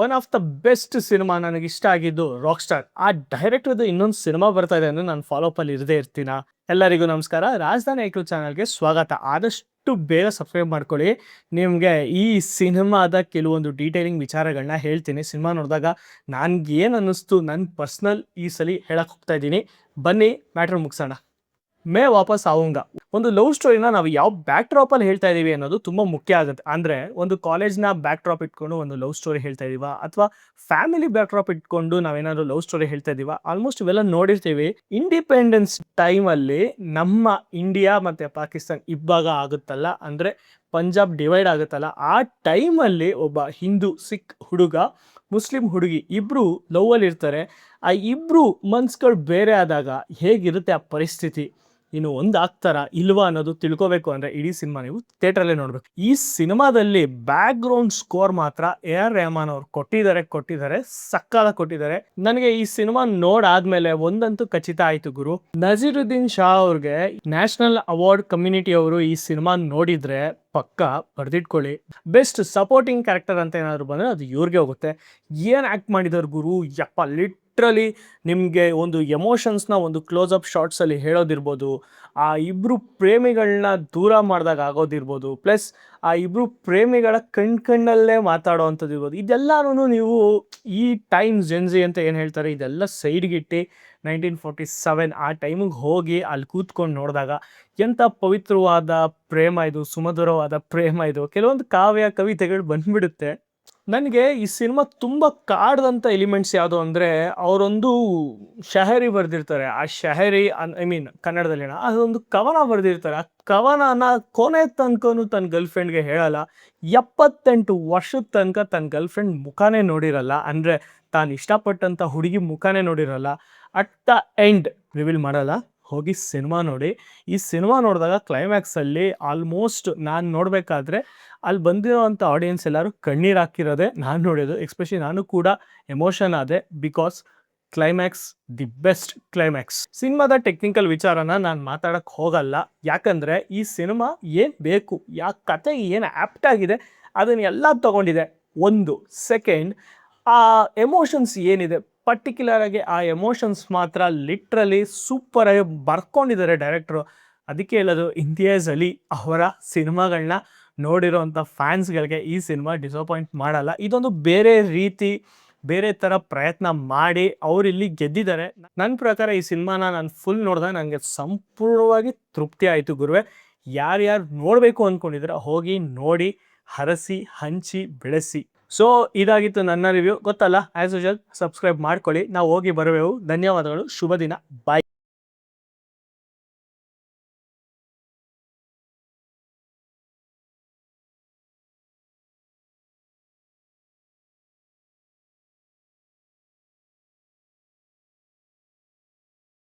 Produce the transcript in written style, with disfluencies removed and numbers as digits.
One of the best cinema ನನಗೆ ಇಷ್ಟ ಆಗಿದ್ದು ರಾಕ್ ಸ್ಟಾರ್. ಆ ಡೈರೆಕ್ಟರ್ದು ಇನ್ನೊಂದು ಸಿನಿಮಾ ಬರ್ತಾ ಇದೆ ಅಂದ್ರೆ ನಾನು ಫಾಲೋ ಅಪ್ ಅಲ್ಲಿ ಇರದೇ ಇರ್ತೀನ. ಎಲ್ಲರಿಗೂ ನಮಸ್ಕಾರ, ರಾಜಧಾನಿ ಐಕ್ಳು ಚಾನಲ್ಗೆ ಸ್ವಾಗತ. ಆದಷ್ಟು ಬೇಗ ಸಬ್ಸ್ಕ್ರೈಬ್ ಮಾಡ್ಕೊಳ್ಳಿ. ನಿಮಗೆ ಈ ಸಿನಿಮಾದ ಕೆಲವೊಂದು ಡೀಟೇಲಿಂಗ್ ವಿಚಾರಗಳನ್ನ ಹೇಳ್ತೀನಿ. ಸಿನಿಮಾ ನೋಡಿದಾಗ ನನ್ಗೆ ಏನು ಅನ್ನಿಸ್ತು, ನನ್ನ ಪರ್ಸ್ನಲ್ ಈ ಸಲ ಹೇಳಕ್ಕೆ ಹೋಗ್ತಾ ಇದ್ದೀನಿ. ಬನ್ನಿ ಮ್ಯಾಟ್ರ್ ಮುಗಿಸೋಣ. ಮೇ ವಾಪಸ್ ಆವುಂಗ ಒಂದು ಲವ್ ಸ್ಟೋರಿನ ನಾವು ಯಾವ ಬ್ಯಾಕ್ ಡ್ರಾಪ್ ಅಲ್ಲಿ ಹೇಳ್ತಾ ಇದೀವಿ ಅನ್ನೋದು ತುಂಬಾ ಮುಖ್ಯ ಆಗುತ್ತೆ. ಅಂದ್ರೆ ಒಂದು ಕಾಲೇಜ್ನ ಬ್ಯಾಕ್ ಡ್ರಾಪ್ ಇಟ್ಕೊಂಡು ಒಂದು ಲವ್ ಸ್ಟೋರಿ ಹೇಳ್ತಾ ಇದೀವ, ಅಥವಾ ಫ್ಯಾಮಿಲಿ ಬ್ಯಾಕ್ ಡ್ರಾಪ್ ಇಟ್ಕೊಂಡು ನಾವೇನಾದ್ರು ಲವ್ ಸ್ಟೋರಿ ಹೇಳ್ತಾ ಇದೀವ. ಆಲ್ಮೋಸ್ಟ್ ಇವೆಲ್ಲ ನೋಡಿರ್ತೀವಿ. ಇಂಡಿಪೆಂಡೆನ್ಸ್ ಟೈಮ್ ಅಲ್ಲಿ ನಮ್ಮ ಇಂಡಿಯಾ ಮತ್ತೆ ಪಾಕಿಸ್ತಾನ್ ಇಬ್ಬಾಗ ಆಗುತ್ತಲ್ಲ, ಅಂದ್ರೆ ಪಂಜಾಬ್ ಡಿವೈಡ್ ಆಗುತ್ತಲ್ಲ, ಆ ಟೈಮಲ್ಲಿ ಒಬ್ಬ ಹಿಂದೂ ಸಿಖ್ ಹುಡುಗ ಮುಸ್ಲಿಂ ಹುಡುಗಿ ಇಬ್ರು ಲವ್ ಅಲ್ಲಿ ಇರ್ತಾರೆ. ಆ ಇಬ್ರು ಮನ್ಸ್ಗಳು ಬೇರೆ ಆದಾಗ ಹೇಗಿರುತ್ತೆ ಆ ಪರಿಸ್ಥಿತಿ, ಇನ್ನು ಒಂದು ಆಗ್ತಾರ ಇಲ್ವಾ ಅನ್ನೋದು ತಿಳ್ಕೋಬೇಕು ಅಂದ್ರೆ ಇಡೀ ಸಿನಿಮಾ ನೀವು ಥಿಯೇಟರಲ್ಲೇ ನೋಡ್ಬೇಕು. ಈ ಸಿನಿಮಾದಲ್ಲಿ ಬ್ಯಾಕ್ ಗ್ರೌಂಡ್ ಸ್ಕೋರ್ ಮಾತ್ರ AR ರೆಹಮಾನ್ ಅವ್ರು ಕೊಟ್ಟಿದ್ದಾರೆ, ಸಕ್ಕತ್ತಾಗಿ ಕೊಟ್ಟಿದ್ದಾರೆ. ನನಗೆ ಈ ಸಿನಿಮಾ ನೋಡಾದ್ಮೇಲೆ ಒಂದಂತೂ ಖಚಿತ ಆಯ್ತು ಗುರು, ನಜೀರುದ್ದೀನ್ ಶಾ ಅವ್ರಿಗೆ ನ್ಯಾಷನಲ್ ಅವಾರ್ಡ್ ಕಮ್ಯುನಿಟಿ ಅವರು ಈ ಸಿನಿಮಾ ನೋಡಿದ್ರೆ ಪಕ್ಕ ಬರ್ದಿಟ್ಕೊಳ್ಳಿ, ಬೆಸ್ಟ್ ಸಪೋರ್ಟಿಂಗ್ ಕ್ಯಾರೆಕ್ಟರ್ ಅಂತ ಏನಾದ್ರು ಬಂದ್ರೆ ಅದು ಇವ್ರಿಗೆ ಹೋಗುತ್ತೆ. ಏನ್ ಆಕ್ಟ್ ಮಾಡಿದಾರೆ ಗುರು, ಯಪ್ಪ. ಲಿಟ್ರಲಿ ನಿಮಗೆ ಒಂದು ಎಮೋಷನ್ಸ್ನ ಒಂದು ಕ್ಲೋಸ್ ಅಪ್ ಶಾರ್ಟ್ಸಲ್ಲಿ ಹೇಳೋದಿರ್ಬೋದು, ಆ ಇಬ್ಬರು ಪ್ರೇಮಿಗಳನ್ನ ದೂರ ಮಾಡಿದಾಗ ಆಗೋದಿರ್ಬೋದು, ಪ್ಲಸ್ ಆ ಇಬ್ಬರು ಪ್ರೇಮಿಗಳ ಕಣ್ಣಲ್ಲೇ ಮಾತಾಡೋ ಅಂಥದ್ದು ಇರ್ಬೋದು. ಇದೆಲ್ಲನೂ ನೀವು ಈ ಟೈಮ್ ಜೆನ್ಸಿ ಅಂತ ಏನು ಹೇಳ್ತಾರೆ ಇದೆಲ್ಲ ಸೈಡ್ಗಿಟ್ಟು 1947 ಆ ಟೈಮಿಗೆ ಹೋಗಿ ಅಲ್ಲಿ ಕೂತ್ಕೊಂಡು ನೋಡಿದಾಗ ಎಂಥ ಪವಿತ್ರವಾದ ಪ್ರೇಮ ಇದು, ಸುಮಧುರವಾದ ಪ್ರೇಮ ಇದು. ಕೆಲವೊಂದು ಕಾವ್ಯ ಕವಿತೆಗಳು ಬಂದ್ಬಿಡುತ್ತೆ. ನನಗೆ ಈ ಸಿನಿಮಾ ತುಂಬ ಕಾಡ್ದಂಥ ಎಲಿಮೆಂಟ್ಸ್ ಯಾವುದು ಅಂದರೆ, ಅವರೊಂದು ಶಹರಿ ಬರೆದಿರ್ತಾರೆ. ಆ ಶಹರಿ ಕನ್ನಡದಲ್ಲಿ ಅದೊಂದು ಕವನ ಬರೆದಿರ್ತಾರೆ. ಆ ಕವನನ ಕೊನೆ ತನಕನೂ ತನ್ನ ಗರ್ಲ್ ಫ್ರೆಂಡ್ಗೆ ಹೇಳಲ್ಲ. 78 ವರ್ಷದ ತನಕ ತನ್ನ ಗರ್ಲ್ ಫ್ರೆಂಡ್ ಮುಖಾನೇ ನೋಡಿರಲ್ಲ, ಅಂದರೆ ತಾನು ಇಷ್ಟಪಟ್ಟಂಥ ಹುಡುಗಿ ಮುಖಾನೇ ನೋಡಿರಲ್ಲ. ಅಟ್ ದ ಎಂಡ್ ರಿವೀಲ್ ಮಾಡಲ್ಲ. ಹೋಗಿ ಸಿನಿಮಾ ನೋಡಿ. ಈ ಸಿನಿಮಾ ನೋಡಿದಾಗ ಕ್ಲೈಮ್ಯಾಕ್ಸಲ್ಲಿ ಆಲ್ಮೋಸ್ಟ್ ನಾನು ನೋಡಬೇಕಾದ್ರೆ ಅಲ್ಲಿ ಬಂದಿರೋವಂಥ ಆಡಿಯನ್ಸ್ ಎಲ್ಲರೂ ಕಣ್ಣೀರು ಹಾಕಿರೋದೆ ನಾನು ನೋಡೋದು. ಎಸ್ಪೆಷಲಿ ನಾನು ಕೂಡ ಎಮೋಷನ್ ಆದೆ, because climax the best climax. ಸಿನಿಮಾದ ಟೆಕ್ನಿಕಲ್ ವಿಚಾರನ ನಾನು ಮಾತಾಡೋಕ್ಕೆ ಹೋಗಲ್ಲ, ಯಾಕಂದರೆ ಈ ಸಿನಿಮಾ ಏನು ಬೇಕು, ಕತೆ ಏನು ಆ್ಯಪ್ಟ್ ಆಗಿದೆ ಅದನ್ನೆಲ್ಲ ತೊಗೊಂಡಿದೆ. ಒಂದು ಸೆಕೆಂಡ್ ಆ ಎಮೋಷನ್ಸ್ ಏನಿದೆ ಪರ್ಟಿಕ್ಯುಲರ್ ಆಗಿ ಆ ಎಮೋಷನ್ಸ್ ಮಾತ್ರ ಲಿಟ್ರಲಿ ಸೂಪರಾಗಿ ಬರ್ಕೊಂಡಿದ್ದಾರೆ ಡೈರೆಕ್ಟ್ರು. ಅದಕ್ಕೆ ಹೇಳೋದು, ಇಂತಿಯಾಜ್ ಅಲಿ ಅವರ ಸಿನಿಮಾಗಳನ್ನ ನೋಡಿರೋವಂಥ ಫ್ಯಾನ್ಸ್ಗಳಿಗೆ ಈ ಸಿನಿಮಾ ಡಿಸಪಾಯಿಂಟ್ ಮಾಡಲ್ಲ. ಇದೊಂದು ಬೇರೆ ರೀತಿ, ಬೇರೆ ಥರ ಪ್ರಯತ್ನ ಮಾಡಿ ಅವರಿಲ್ಲಿ ಗೆದ್ದಿದ್ದಾರೆ. ನನ್ನ ಪ್ರಕಾರ ಈ ಸಿನಿಮಾನ ನಾನು ಫುಲ್ ನೋಡಿದಾಗ ನನಗೆ ಸಂಪೂರ್ಣವಾಗಿ ತೃಪ್ತಿ ಆಯಿತು ಗುರುವೆ. ಯಾರ್ಯಾರು ನೋಡಬೇಕು ಅಂದ್ಕೊಂಡಿದ್ರೆ ಹೋಗಿ ನೋಡಿ, ಹರಸಿ ಹಂಚಿ ಬೆಳೆಸಿ. ಸೊ ಇದಾಗಿತ್ತು ನನ್ನ ರಿವ್ಯೂ. ಗೊತ್ತಲ್ಲ, ಆ್ಯಸ್ ಯೂಶುವಲ್ ಸಬ್ಸ್ಕ್ರೈಬ್ ಮಾಡ್ಕೊಳ್ಳಿ. ನಾವು ಹೋಗಿ ಬರುವೆವು. ಧನ್ಯವಾದಗಳು, ಶುಭ ದಿನ, ಬಾಯ್.